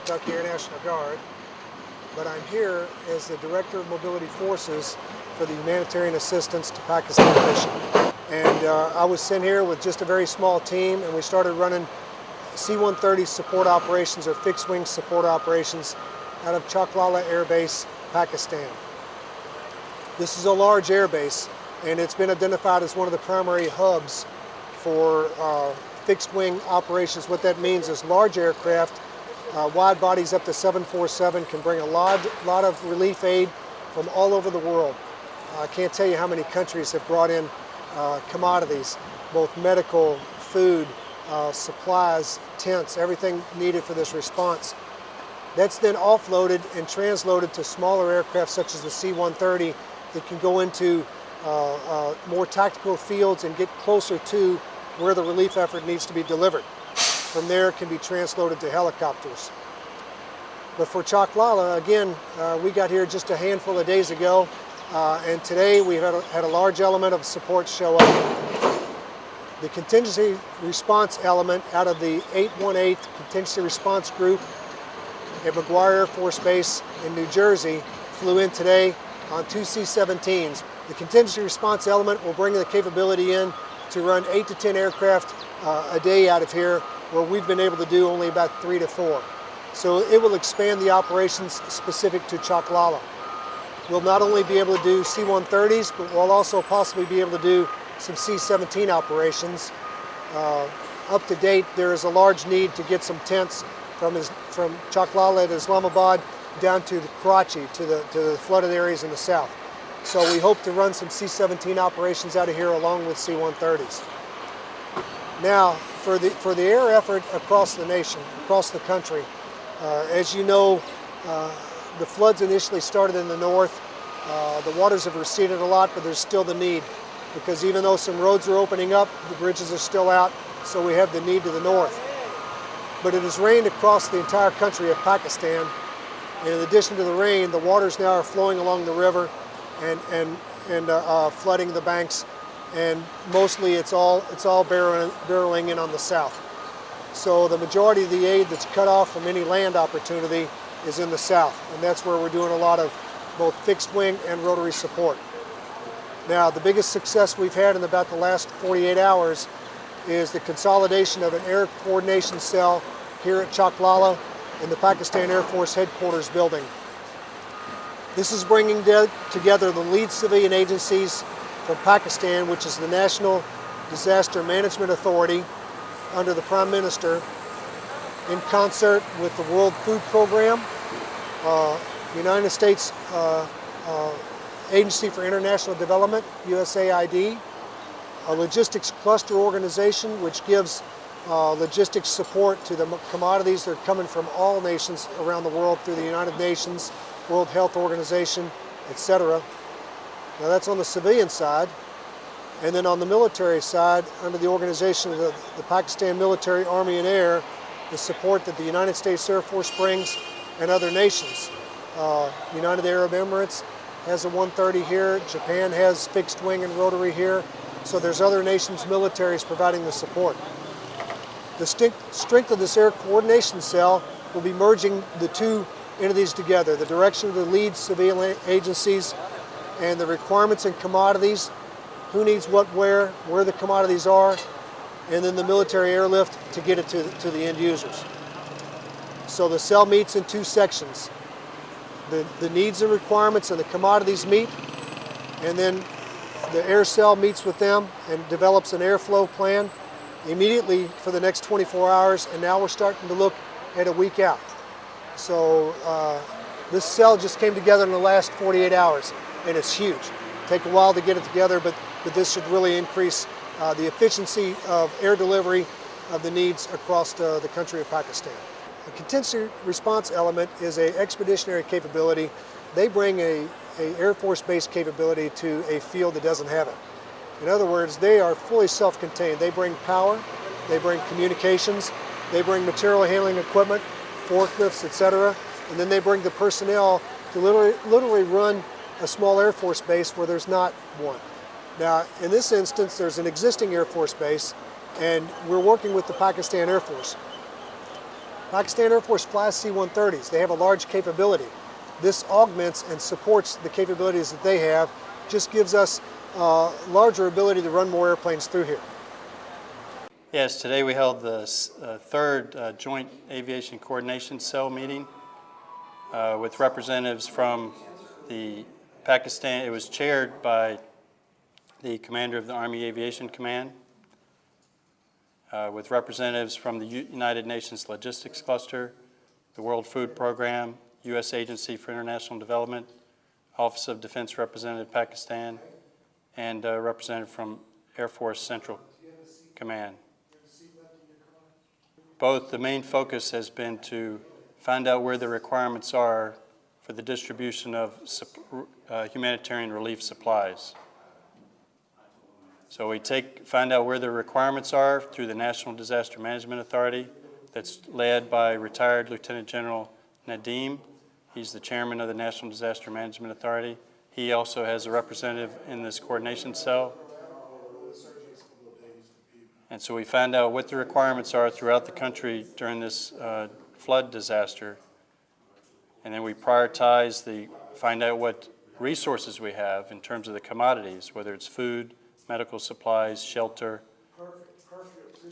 Kentucky Air National Guard, but I'm here as the Director of Mobility Forces for the humanitarian assistance to Pakistan mission. And I was sent here with just a very small team, and we started running C-130 support operations or fixed wing support operations out of Chaklala Air Base, Pakistan. This is a large air base, and it's been identified as one of the primary hubs for fixed wing operations. What that means is large aircraft, wide bodies up to 747, can bring a lot of relief aid from all over the world. I can't tell you how many countries have brought in commodities, both medical, food, supplies, tents, everything needed for this response. That's then offloaded and transloaded to smaller aircraft such as the C-130 that can go into more tactical fields and get closer to where the relief effort needs to be delivered. From there, it can be transloaded to helicopters. But for Chaklala, again, we got here just a handful of days ago, and today we've had a large element of support show up. The Contingency Response element out of the 818th Contingency Response Group at McGuire Air Force Base in New Jersey flew in today on 2 C-17s. The Contingency Response element will bring the capability in to run 8 to 10 aircraft a day out of here, where we've been able to do only about 3 to 4. So it will expand the operations specific to Chaklala. We'll not only be able to do C-130s, but we'll also possibly be able to do some C-17 operations. Up to date, there is a large need to get some tents from Chaklala to Islamabad down to Karachi, to the flooded areas in the south. So we hope to run some C-17 operations out of here along with C-130s. Now, for the air effort across the nation, across the country, as you know, the floods initially started in the north. The waters have receded a lot, but there's still the need, because even though some roads are opening up, the bridges are still out, so we have the need to the north. But it has rained across the entire country of Pakistan, and in addition to the rain, the waters now are flowing along the river and flooding the banks, and mostly it's all barreling in on the south. So the majority of the aid that's cut off from any land opportunity is in the south, and that's where we're doing a lot of both fixed wing and rotary support. Now, the biggest success we've had in about the last 48 hours is the consolidation of an air coordination cell here at Chaklala in the Pakistan Air Force headquarters building. This is bringing together the lead civilian agencies from Pakistan, which is the National Disaster Management Authority under the Prime Minister, in concert with the World Food Program, the United States Agency for International Development, USAID, a logistics cluster organization which gives logistics support to the commodities that are coming from all nations around the world through the United Nations, World Health Organization, etc. Now that's on the civilian side. And then on the military side, under the organization of the Pakistan Military, Army and Air, the support that the United States Air Force brings and other nations. United Arab Emirates has a 130 here, Japan has fixed wing and rotary here, so there's other nations' militaries providing the support. The strength of this air coordination cell will be merging the two entities together, the direction of the lead civilian agencies and the requirements and commodities, who needs what where the commodities are, and then the military airlift to get it to the end users. So the cell meets in two sections. The needs and requirements and the commodities meet, and then the air cell meets with them and develops an airflow plan immediately for the next 24 hours, and now we're starting to look at a week out. So this cell just came together in the last 48 hours, and it's huge. Take a while to get it together, but this should really increase the efficiency of air delivery of the needs across the country of Pakistan. A contingency response element is an expeditionary capability. They bring a Air Force-based capability to a field that doesn't have it. In other words, they are fully self-contained. They bring power, they bring communications, they bring material handling equipment, forklifts, etc., and then they bring the personnel to literally run a small Air Force base where there's not one. Now, in this instance, there's an existing Air Force base, and we're working with the Pakistan Air Force. Pakistan Air Force flies C-130s. They have a large capability. This augments and supports the capabilities that they have, just gives us larger ability to run more airplanes through here. Yes, today we held the third Joint Aviation Coordination Cell meeting with representatives from the Pakistan. It was chaired by the commander of the Army Aviation Command, with representatives from the United Nations Logistics Cluster, the World Food Program, U.S. Agency for International Development, Office of Defense Representative Pakistan, and a representative from Air Force Central Command. Both, the main focus has been to find out where the requirements are for the distribution of humanitarian relief supplies. So we find out where the requirements are through the National Disaster Management Authority that's led by retired Lieutenant General Nadeem. He's the chairman of the National Disaster Management Authority. He also has a representative in this coordination cell. And so we find out what the requirements are throughout the country during this flood disaster. And then we prioritize find out what resources we have in terms of the commodities, whether it's food, medical supplies, shelter.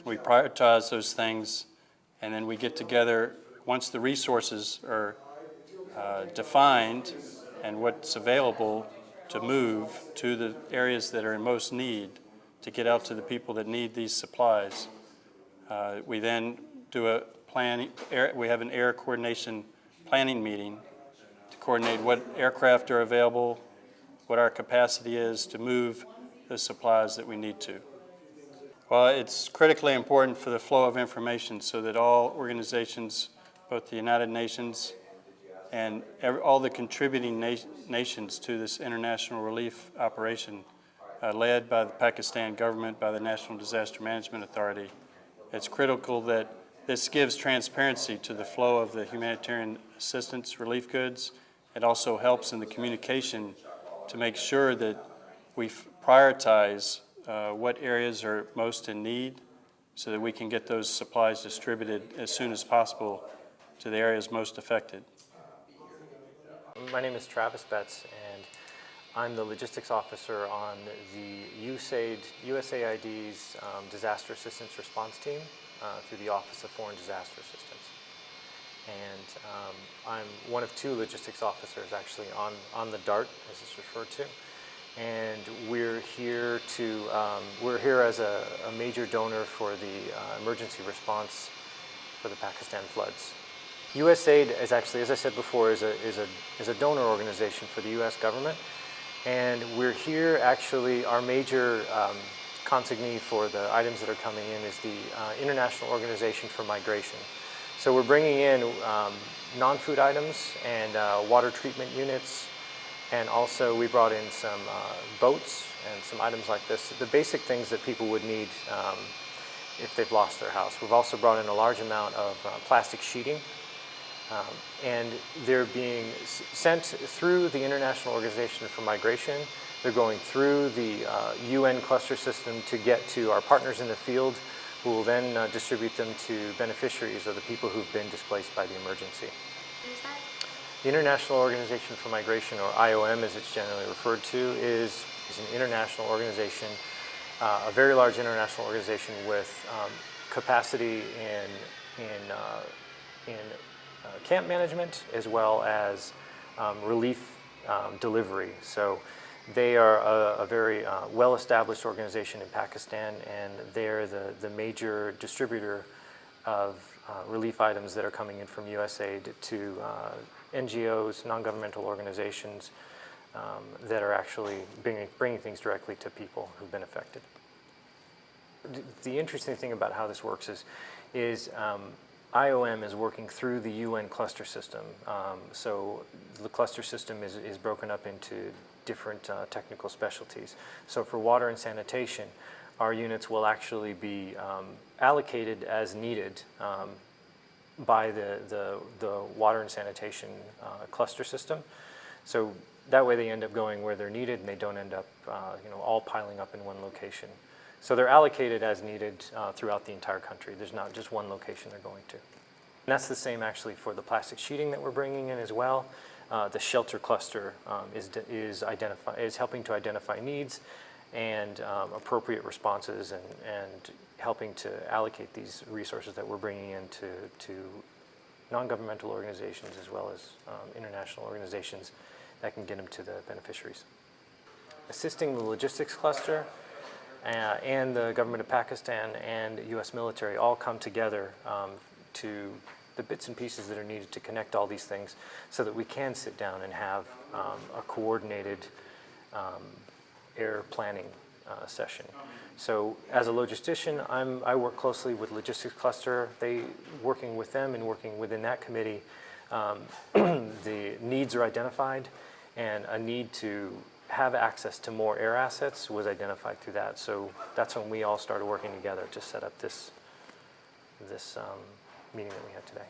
We prioritize those things, and then we get together once the resources are defined and what's available to move to the areas that are in most need to get out to the people that need these supplies. We then do a planning. We have an air coordination planning meeting to coordinate what aircraft are available, what our capacity is to move the supplies that we need to. Well, it's critically important for the flow of information so that all organizations, both the United Nations and all the contributing nations to this international relief operation, led by the Pakistan government, by the National Disaster Management Authority. It's critical that this gives transparency to the flow of the humanitarian assistance relief goods. It also helps in the communication to make sure that we prioritize what areas are most in need so that we can get those supplies distributed as soon as possible to the areas most affected. My name is Travis Betts, and I'm the logistics officer on the USAID's Disaster Assistance Response Team through the Office of Foreign Disaster Assistance. And I'm one of two logistics officers actually on the DART, as it's referred to. And we're here as a major donor for the emergency response for the Pakistan floods. USAID is actually, as I said before, is a donor organization for the U.S. government. And we're here actually, our major consignee for the items that are coming in is the International Organization for Migration. So we're bringing in non-food items and water treatment units, and also we brought in some boats and some items like this, the basic things that people would need if they've lost their house. We've also brought in a large amount of plastic sheeting, and they're being sent through the International Organization for Migration. They're going through the UN cluster system to get to our partners in the field, who will then distribute them to beneficiaries of the people who've been displaced by the emergency. The International Organization for Migration, or IOM as it's generally referred to, is an international organization, a very large international organization with capacity in camp management as well as relief delivery. So they are a very well-established organization in Pakistan, and they're the major distributor of relief items that are coming in from USAID to NGOs, non-governmental organizations that are actually bringing things directly to people who've been affected. The interesting thing about how this works is IOM is working through the UN cluster system. So the cluster system is broken up into different technical specialties. So for water and sanitation, our units will actually be allocated as needed by the water and sanitation cluster system. So that way they end up going where they're needed, and they don't end up all piling up in one location. So they're allocated as needed throughout the entire country. There's not just one location they're going to. And that's the same actually for the plastic sheeting that we're bringing in as well. The shelter cluster is helping to identify needs and appropriate responses and helping to allocate these resources that we're bringing in to non-governmental organizations as well as international organizations that can get them to the beneficiaries. Assisting the logistics cluster and the government of Pakistan and U.S. military all come together to the bits and pieces that are needed to connect all these things so that we can sit down and have a coordinated air planning session. So as a logistician, I work closely with logistics cluster. Working with them and working within that committee, the needs are identified, and a need to have access to more air assets was identified through that. So that's when we all started working together to set up this meeting that we had today.